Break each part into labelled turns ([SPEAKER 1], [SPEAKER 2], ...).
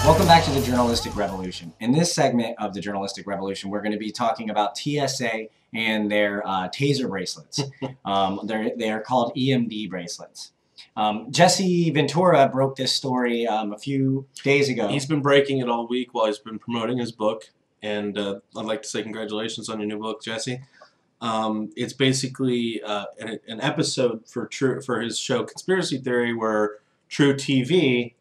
[SPEAKER 1] Welcome back to the Journalistic Revolution. In this segment of the Journalistic Revolution, we're going to be talking about TSA and their Taser bracelets. They are called EMD bracelets. Jesse Ventura broke this story a few days ago.
[SPEAKER 2] He's been breaking it all week while he's been promoting his book, and I'd like to say congratulations on your new book, Jesse. It's basically an episode for his show Conspiracy Theory, where True TV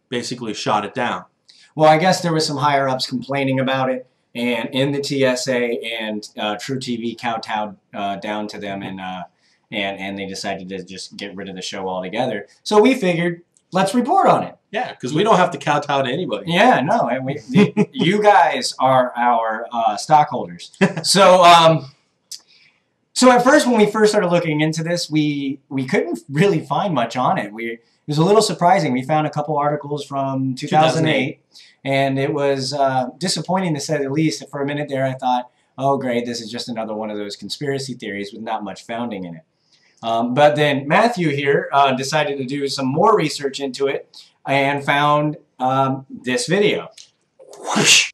[SPEAKER 2] basically shot it down.
[SPEAKER 1] Well, I guess there was some higher-ups complaining about it, and in the TSA, and True TV kowtowed down to them, and they decided to just get rid of the show altogether. So we figured, let's report on it.
[SPEAKER 2] Yeah, because we don't have to kowtow to anybody.
[SPEAKER 1] Yeah, no, you guys are our stockholders. So, so at first, when we first started looking into this, we couldn't really find much on it. It was a little surprising. We found a couple articles from 2008, and it was disappointing to say the least. For a minute there, I thought, oh, great, this is just another one of those conspiracy theories with not much founding in it. But then Matthew here decided to do some more research into it and found this video. Whoosh.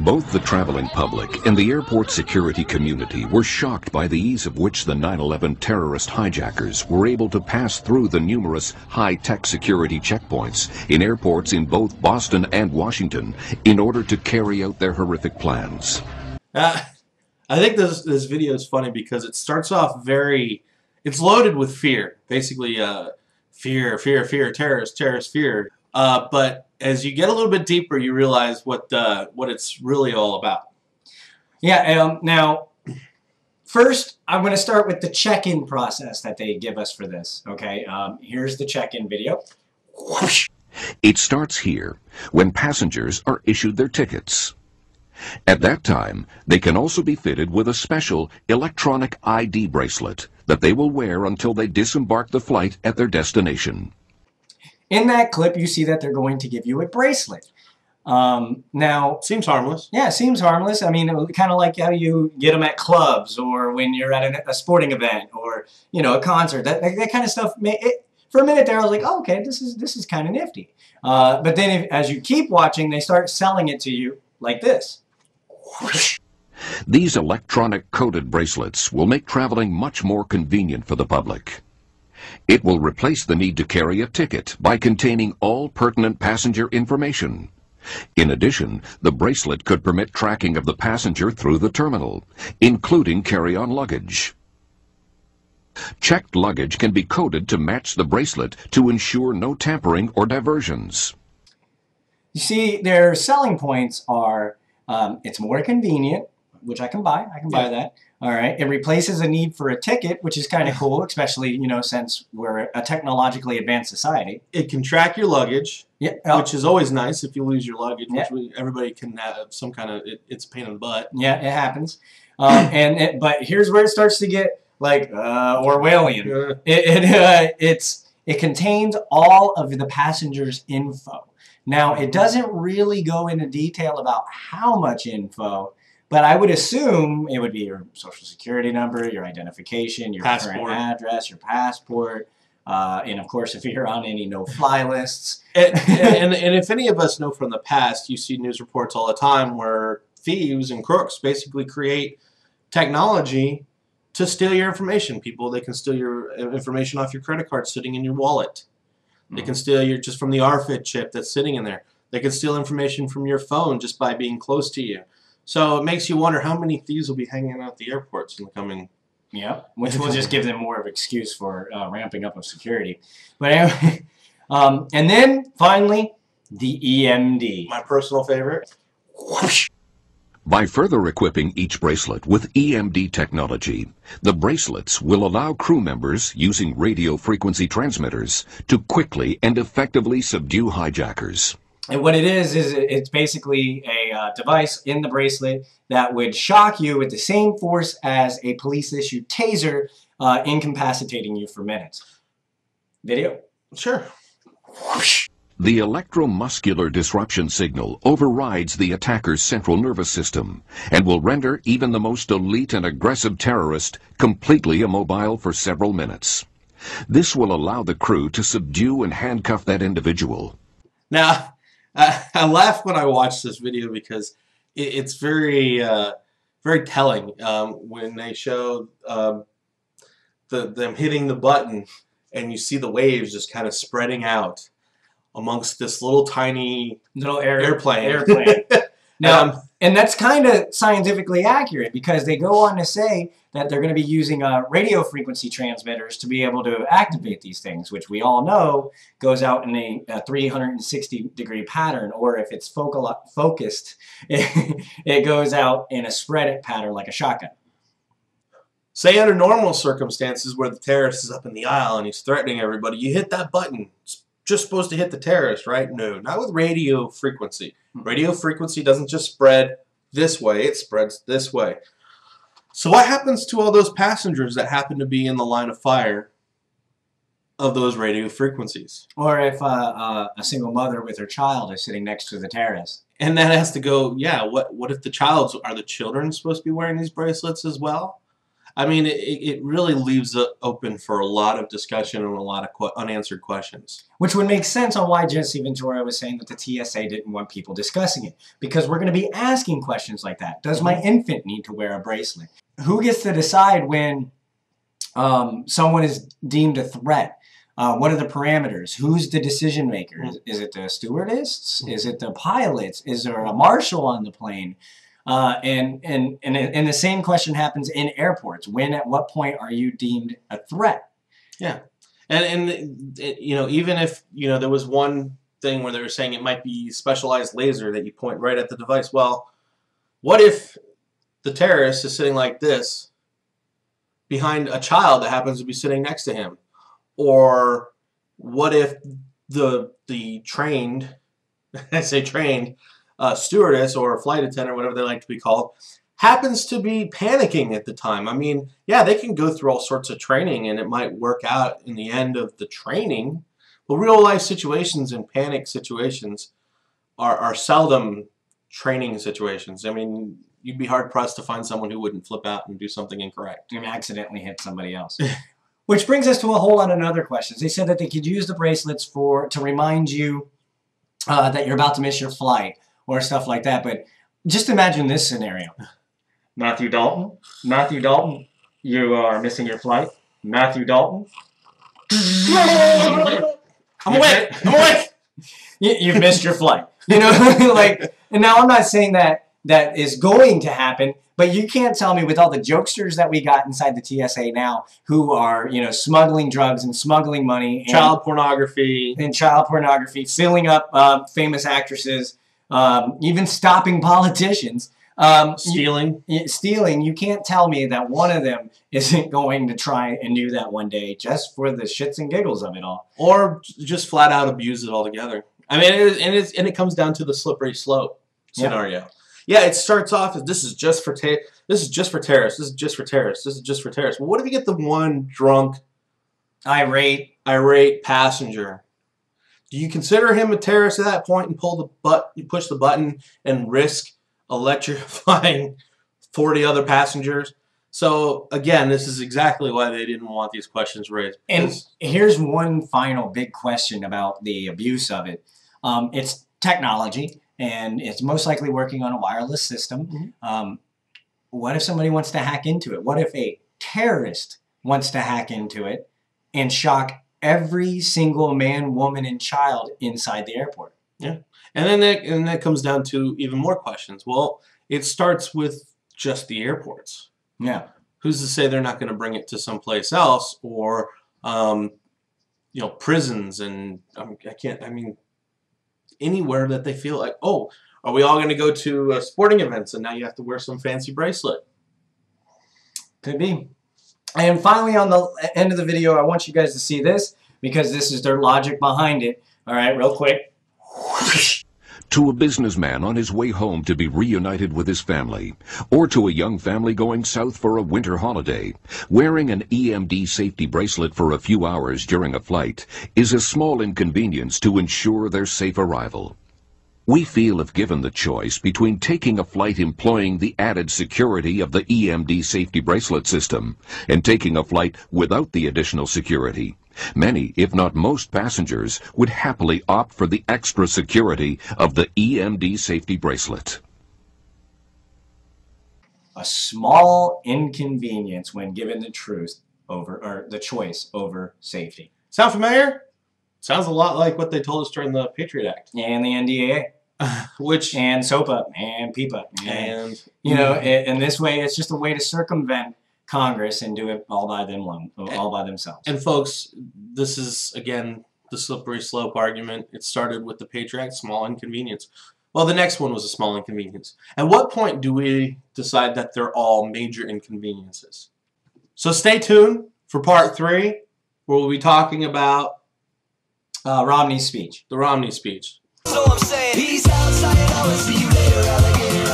[SPEAKER 3] Both the traveling public and the airport security community were shocked by the ease of which the 9/11 terrorist hijackers were able to pass through the numerous high-tech security checkpoints in airports in both Boston and Washington in order to carry out their horrific plans.
[SPEAKER 2] I think this video is funny because it starts off it's loaded with fear. Basically, fear, terrorist, fear. But as you get a little bit deeper, you realize what it's really all about.
[SPEAKER 1] Yeah, now, first, I'm going to start with the check-in process that they give us for this, okay? Here's the check-in video. Whoosh.
[SPEAKER 3] It starts here, when passengers are issued their tickets. At that time, they can also be fitted with a special electronic ID bracelet that they will wear until they disembark the flight at their destination.
[SPEAKER 1] In that clip, you see that they're going to give you a bracelet. Now,
[SPEAKER 2] seems harmless.
[SPEAKER 1] Yeah, it seems harmless. I mean, kind of like how you get them at clubs or when you're at a sporting event or, you know, a concert. That kind of stuff. For a minute there, I was like, oh, okay, this is kind of nifty. But then as you keep watching, they start selling it to you like this. Whoosh.
[SPEAKER 3] These electronic coded bracelets will make traveling much more convenient for the public. It will replace the need to carry a ticket by containing all pertinent passenger information. In addition, the bracelet could permit tracking of the passenger through the terminal, including carry-on luggage. Checked luggage can be coded to match the bracelet to ensure no tampering or diversions.
[SPEAKER 1] You see, their selling points are it's more convenient, which I can buy. I can buy that. All right. It replaces a need for a ticket, which is kind of cool, especially, you know, since we're a technologically advanced society.
[SPEAKER 2] It can track your luggage, which is always nice if you lose your luggage, which everybody can have some kind of, it's a pain in the butt.
[SPEAKER 1] Yeah, it happens. But here's where it starts to get, like, Orwellian. It contains all of the passenger's info. Now, it doesn't really go into detail about how much info, but I would assume it would be your social security number, your identification, your current address, your passport, and of course if you're on any no-fly lists.
[SPEAKER 2] And if any of us know from the past, you see news reports all the time where thieves and crooks basically create technology to steal your information. They can steal your information off your credit card sitting in your wallet. They can steal just from the RFID chip that's sitting in there. They can steal information from your phone just by being close to you. So it makes you wonder how many thieves will be hanging out at the airports in the coming...
[SPEAKER 1] Yeah, which will just give them more of an excuse for ramping up of security. But anyway, and then, finally, the EMD.
[SPEAKER 2] My personal favorite.
[SPEAKER 1] Whoosh.
[SPEAKER 3] By further equipping each bracelet with EMD technology, the bracelets will allow crew members using radio frequency transmitters to quickly and effectively subdue hijackers.
[SPEAKER 1] And what it is it's basically a device in the bracelet that would shock you with the same force as a police-issued taser, incapacitating you for minutes. Video?
[SPEAKER 2] Sure.
[SPEAKER 1] Whoosh.
[SPEAKER 3] The electromuscular disruption signal overrides the attacker's central nervous system and will render even the most elite and aggressive terrorist completely immobile for several minutes. This will allow the crew to subdue and handcuff that individual.
[SPEAKER 2] Now, I laugh when I watch this video because it's very, very telling when they show them hitting the button and you see the waves just kind of spreading out amongst this little tiny airplane.
[SPEAKER 1] Now, and that's kind of scientifically accurate because they go on to say that they're going to be using radio frequency transmitters to be able to activate these things, which we all know goes out in a 360-degree pattern, or if it's focused, it goes out in a spread it pattern like a shotgun.
[SPEAKER 2] Say under normal circumstances where the terrorist is up in the aisle and he's threatening everybody, you hit that button. It's just supposed to hit the terrorist, right? No, not with radio frequency. Radio frequency doesn't just spread this way, it spreads this way. So what happens to all those passengers that happen to be in the line of fire of those radio frequencies?
[SPEAKER 1] Or if a single mother with her child is sitting next to the terrorist.
[SPEAKER 2] And that has to go, yeah, what if are the children supposed to be wearing these bracelets as well? I mean, it really leaves it open for a lot of discussion and a lot of unanswered questions.
[SPEAKER 1] Which would make sense on why Jesse Ventura was saying that the TSA didn't want people discussing it. Because we're going to be asking questions like that. Does my infant need to wear a bracelet? Who gets to decide when someone is deemed a threat? What are the parameters? Who's the decision maker? Is it the stewardess? Is it the pilots? Is there a marshal on the plane? And the same question happens in airports. At what point are you deemed a threat?
[SPEAKER 2] Yeah. And you know, even if, you know, there was one thing where they were saying it might be specialized laser that you point right at the device. Well, what if the terrorist is sitting like this behind a child that happens to be sitting next to him? Or what if the trained, I say trained, stewardess or flight attendant, whatever they like to be called, happens to be panicking at the time? I mean, yeah, they can go through all sorts of training and it might work out in the end of the training, but real life situations and panic situations are seldom training situations. I mean, you'd be hard pressed to find someone who wouldn't flip out and do something incorrect.
[SPEAKER 1] And accidentally hit somebody else. Which brings us to a whole lot of other questions. They said that they could use the bracelets to remind you that you're about to miss your flight or stuff like that. But just imagine this scenario. Matthew Dalton, you are missing your flight. Matthew Dalton.
[SPEAKER 2] I'm awake.
[SPEAKER 1] You've missed your flight. You know, like, and now I'm not saying that is going to happen, but you can't tell me with all the jokesters that we got inside the TSA now who are, you know, smuggling drugs and smuggling money. And
[SPEAKER 2] child pornography,
[SPEAKER 1] filling up famous actresses, even stopping politicians.
[SPEAKER 2] Stealing.
[SPEAKER 1] You can't tell me that one of them isn't going to try and do that one day just for the shits and giggles of it all.
[SPEAKER 2] Or just flat out abuse it altogether. I mean, it comes down to the slippery slope scenario. Yeah, it starts off as this is just for terrorists. This is just for terrorists. This is just for terrorists. Well, what if you get the one drunk, irate passenger? Do you consider him a terrorist at that point and push the button and risk electrifying 40 other passengers? So again, this is exactly why they didn't want these questions raised.
[SPEAKER 1] And here's one final big question about the abuse of it. It's technology, and it's most likely working on a wireless system. What if somebody wants to hack into it? What if a terrorist wants to hack into it and shock every single man, woman, and child inside the airport?
[SPEAKER 2] Yeah. And then that comes down to even more questions. Well, it starts with just the airports.
[SPEAKER 1] Yeah.
[SPEAKER 2] Who's to say they're not going to bring it to someplace else, or you know, prisons and anywhere that they feel like, oh, are we all going to go to sporting events and now you have to wear some fancy bracelet?
[SPEAKER 1] Could be. And finally, on the end of the video, I want you guys to see this because this is their logic behind it. All right, real quick.
[SPEAKER 3] To a businessman on his way home to be reunited with his family, or to a young family going south for a winter holiday, wearing an EMD safety bracelet for a few hours during a flight is a small inconvenience to ensure their safe arrival. We feel if given the choice between taking a flight employing the added security of the EMD Safety Bracelet system and taking a flight without the additional security, many, if not most passengers, would happily opt for the extra security of the EMD Safety Bracelet.
[SPEAKER 1] A small inconvenience when given the choice over safety.
[SPEAKER 2] Sound familiar? Sounds a lot like what they told us during the Patriot Act.
[SPEAKER 1] And the NDAA. And SOPA and PIPA. And you know, in this way, it's just a way to circumvent Congress and do it all by themselves.
[SPEAKER 2] And folks, this is, again, the slippery slope argument. It started with the Patriot Act, small inconvenience. Well, the next one was a small inconvenience. At what point do we decide that they're all major inconveniences? So stay tuned for part 3, where we'll be talking about
[SPEAKER 1] Romney's speech.
[SPEAKER 2] The Romney speech.
[SPEAKER 4] So I'm saying, peace outside, I'll see you later, alligator,